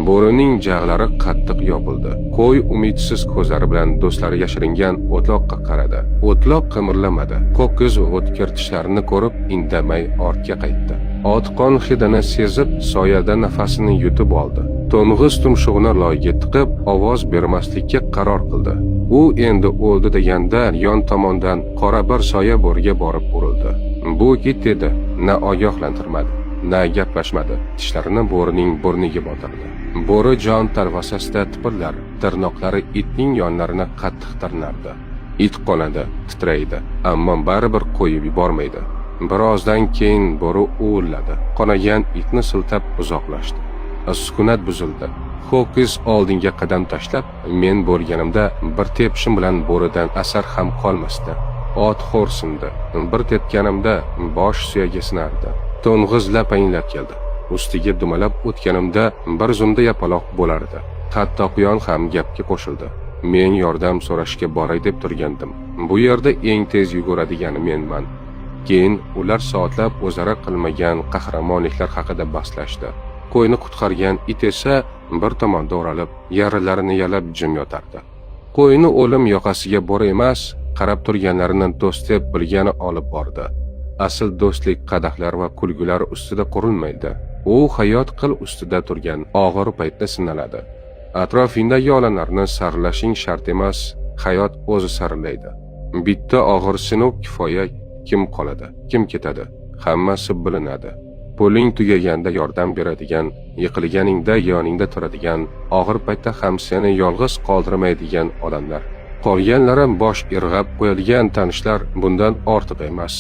Bo'rining jag'lari qattiq yopildi. Qo'y umidsiz ko'zlari bilan do'stlari yashiringan o'tloqqa qaradi. O'tloq qimirlamadi. Ko'kko'z o'tkir tishlarini ko'rib, indamay ortga qaytdi. Ot qon hidini sezib, soyada nafasini yutib oldi. To'ng'iz tumshug'ini loyga tiqib, ovoz bermaslikka qaror qildi. U endi o'ldi deganda yon tomondan qora bir soya bo'riga borib urildi. Bu git dedi, na ogohlantirmadi, na gaplashmadi. Tishlarini bo'rining burniga botirdi. Bo'ri jon talvasasida tipirlar, tirnoqlari itning yonlarini qattiq tirnardi. It qonadi, titraydi, ammo baribir qo'yib yubormaydi. Birozdan keyin bo'ri uvilladi. Qonagan itni siltab uzoqlashdi. Sukunat buzildi. Ho'kiz oldinga qadam tashlab, men bo'lganimda bir tepishim bilan bo'ridan asar ham qolmasdi. Ot xo'rsindi. Bir tepganimda bosh suyagi sinardi. To'ng'iz lapanglab keldi. Ustiga dumalab o'tganimda bir zumda yapaloq bo'lardi. Hatto quyon ham gapga qo'shildi. Men yordam so'rashga boray deb turgandim. Bu yerda eng tez yuguradigani menman. Keyin ular soatlab o'zaro qilmagan qahramonliklar haqida bahslashdi. Qo'yni qutqargan it esa bir tomonda o'ralib, yarilarini yalab jim yotardi. Qo'yni o'lim yoqasiga bo'ri emas, qarab turganlarini do'st deb bilgani olib bordi. Asl do'stlik qadahlar va kulgular ustida qurilmaydi. U hayot qil ustida turgan og'ir paytda sinaladi. Atrofingdagi olamlarni sarlashing shart emas, hayot o'zi sarlaydi. Bitta og'ir sinov kifoya. Kim qoladi, kim ketadi, hammasi bilinadi. Puling tugaganda yordam beradigan, yiqilganingda yoningda turadigan, og'ir paytda ham seni yolg'iz qoldirmaydigan odamlar. Qolganlari bosh irg'ab qo'yadigan tanishlar bundan ortiq emas.